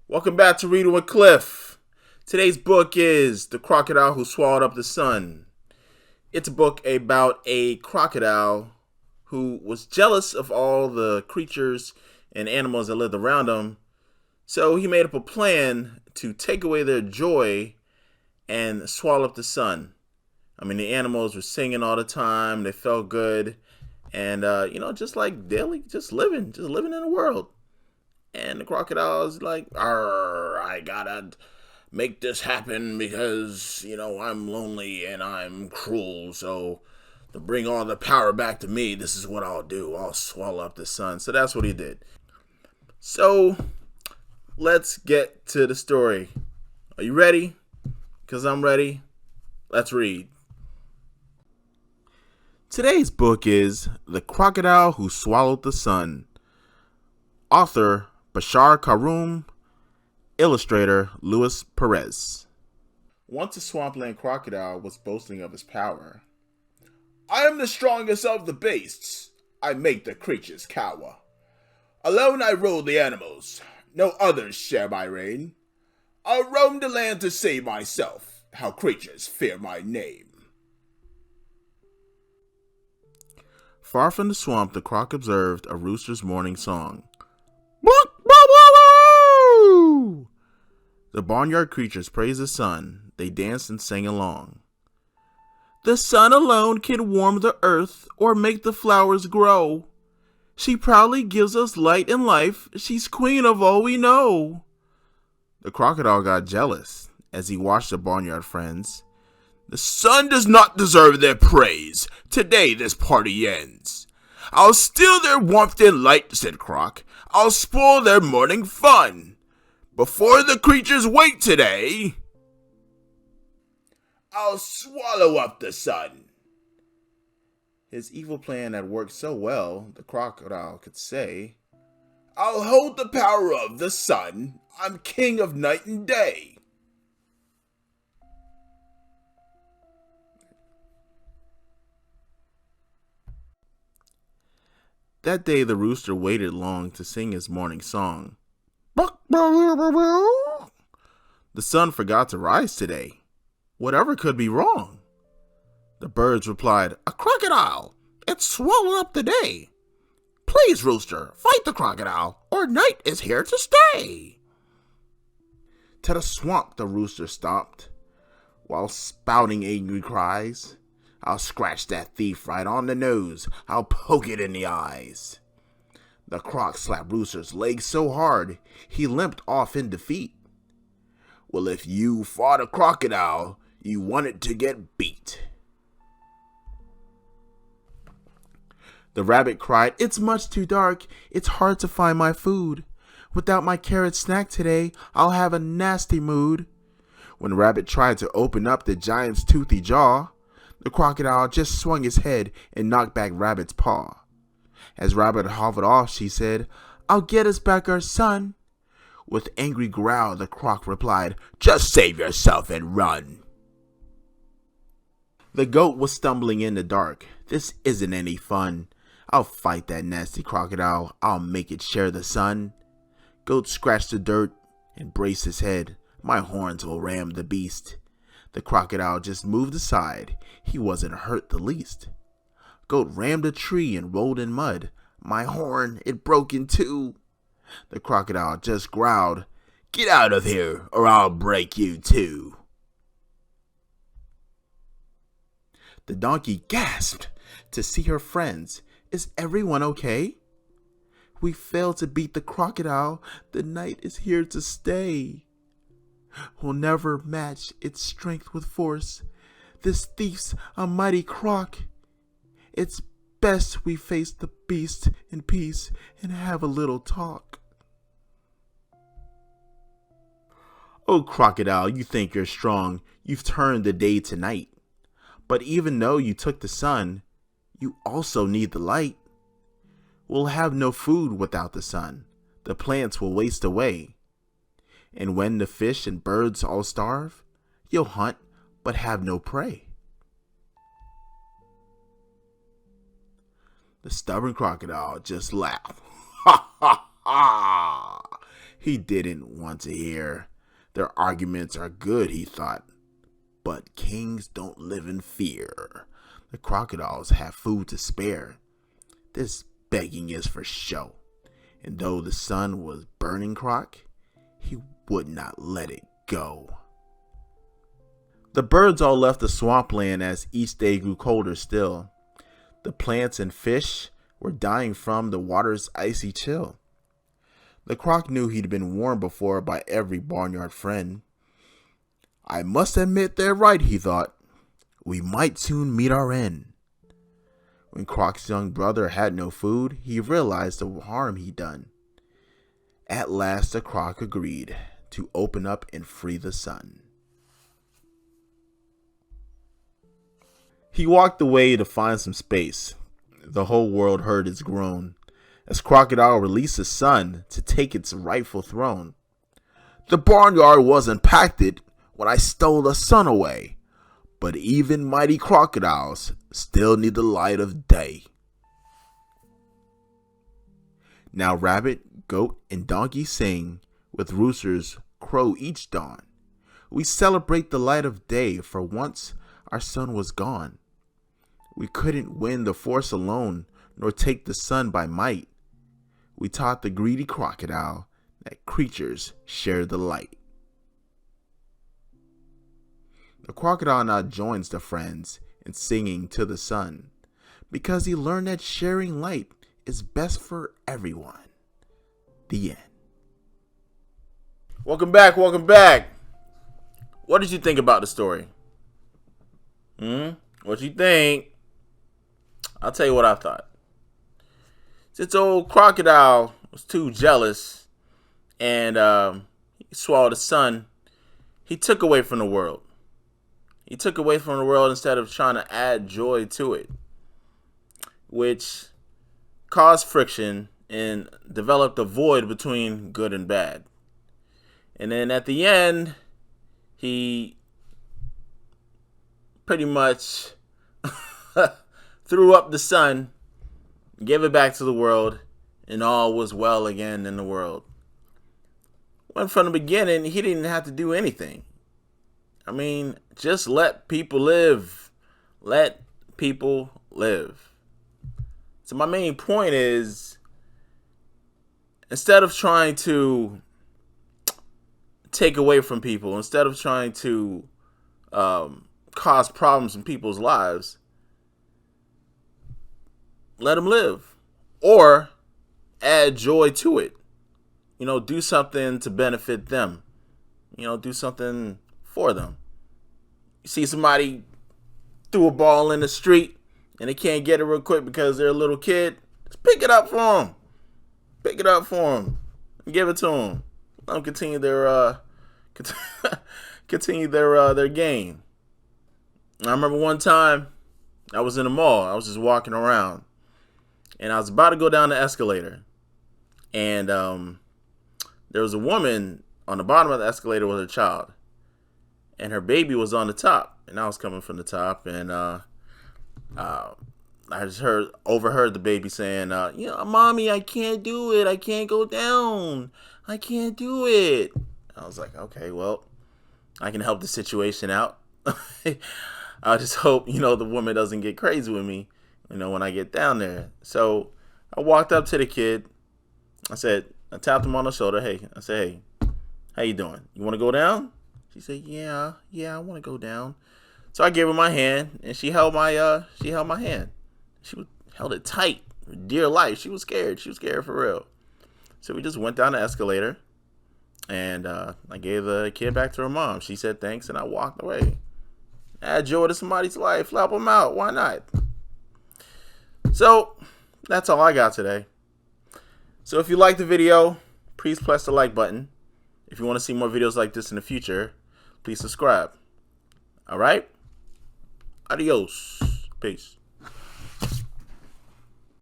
Welcome back to Reading with Cliff. Today's book is The Crocodile Who Swallowed Up the Sun. It's a book about a crocodile who was jealous of all the creatures and animals that lived around him. So he made up a plan to take away their joy and swallow up the sun. I mean, the animals were singing all the time. They felt good. And, just like daily, just living in the world. And the crocodile is like, "Arr, I gotta make this happen because, I'm lonely and I'm cruel. So to bring all the power back to me, this is what I'll do. I'll swallow up the sun." So that's what he did. So let's get to the story. Are you ready? Because I'm ready. Let's read. Today's book is The Crocodile Who Swallowed the Sun. Author Bachar Karroum, illustrator Luis Perez. Once a swampland crocodile was boasting of his power. "I am the strongest of the beasts. I make the creatures cower. Alone I rule the animals. No others share my reign. I'll roam the land to save myself. How creatures fear my name." Far from the swamp, the croc observed a rooster's morning song. The barnyard creatures praised the sun. They danced and sang along. "The sun alone can warm the earth or make the flowers grow. She proudly gives us light and life. She's queen of all we know." The crocodile got jealous as he watched the barnyard friends. "The sun does not deserve their praise. Today this party ends. I'll steal their warmth and light," said Croc. "I'll spoil their morning fun. Before the creatures wake today, I'll swallow up the sun." His evil plan had worked so well, the crocodile could say, "I'll hold the power of the sun. I'm king of night and day." That day the rooster waited long to sing his morning song. The sun forgot to rise today. Whatever could be wrong? The birds replied, "A crocodile! It swallowed up the day. Please, rooster, fight the crocodile, or night is here to stay." To the swamp the rooster stomped, while spouting angry cries. "I'll scratch that thief right on the nose. I'll poke it in the eyes." The croc slapped Rooster's legs so hard, he limped off in defeat. "Well, if you fought a crocodile, you wanted to get beat." The rabbit cried, "It's much too dark. It's hard to find my food. Without my carrot snack today, I'll have a nasty mood." When Rabbit tried to open up the giant's toothy jaw, the crocodile just swung his head and knocked back Rabbit's paw. As Rabbit hobbled off, she said, "I'll get us back our son." With angry growl, the croc replied, "Just save yourself and run." The goat was stumbling in the dark. "This isn't any fun. I'll fight that nasty crocodile. I'll make it share the sun." Goat scratched the dirt and braced his head. "My horns will ram the beast." The crocodile just moved aside. He wasn't hurt the least. Goat rammed a tree and rolled in mud. "My horn, it broke in two." The crocodile just growled, "Get out of here or I'll break you too." The donkey gasped to see her friends. "Is everyone okay? We failed to beat the crocodile. The night is here to stay. We'll never match its strength with force. This thief's a mighty croc. It's best we face the beast in peace and have a little talk." "Oh, crocodile, you think you're strong. You've turned the day to night. But even though you took the sun, you also need the light. We'll have no food without the sun. The plants will waste away. And when the fish and birds all starve, you'll hunt but have no prey." The stubborn crocodile just laughed. "Ha ha ha!" He didn't want to hear. Their arguments are good, he thought, but kings don't live in fear. The crocodiles have food to spare. This begging is for show. And though the sun was burning Croc, he would not let it go. The birds all left the swampland as each day grew colder still. The plants and fish were dying from the water's icy chill. The Croc knew he'd been warned before by every barnyard friend. I must admit they're right, he thought. We might soon meet our end. When Croc's young brother had no food, he realized the harm he'd done. At last the Croc agreed to open up and free the sun. He walked away to find some space. The whole world heard his groan as Crocodile released the sun to take its rightful throne. The barnyard was impacted when I stole the sun away, but even mighty crocodiles still need the light of day. Now rabbit, goat, and donkey sing, with roosters crow each dawn. We celebrate the light of day, for once our sun was gone. We couldn't win the force alone, nor take the sun by might. We taught the greedy crocodile that creatures share the light. The crocodile now joins the friends in singing to the sun, because he learned that sharing light is best for everyone. The end. Welcome back, welcome back. What did you think about the story? What you think? I'll tell you what I thought. Since old Crocodile was too jealous and he swallowed the sun, he took away from the world. He took away from the world instead of trying to add joy to it, which caused friction and developed a void between good and bad. And then at the end, he pretty much threw up the sun, gave it back to the world, and all was well again in the world. When from the beginning, he didn't have to do anything. I mean, just let people live. Let people live. So my main point is, instead of trying to take away from people, instead of trying to cause problems in people's lives, let them live, or add joy to it. You know, do something to benefit them. You know, do something for them. You see somebody threw a ball in the street and they can't get it real quick because they're a little kid. Just pick it up for them. Pick it up for them. And give it to them. Let them continue their game. I remember one time I was in the mall. I was just walking around. And I was about to go down the escalator. And there was a woman on the bottom of the escalator with her child. And her baby was on the top. And I was coming from the top. And I just overheard the baby saying, Mommy, I can't do it. I can't go down. I can't do it. I was like, okay, well, I can help the situation out. I just hope, the woman doesn't get crazy with me, when I get down there. So I walked up to the kid. I tapped him on the shoulder. I said, hey, how you doing? You want to go down? She said, yeah, I want to go down. So I gave her my hand, and she held my hand. She held it tight, for dear life. She was scared. She was scared for real. So we just went down the escalator, and I gave the kid back to her mom. She said thanks, and I walked away. Add joy to somebody's life. Help them out. Why not? So that's all I got today. So if you liked the video, please press the like button. If you want to see more videos like this in the future, please subscribe. All right? Adios. Peace.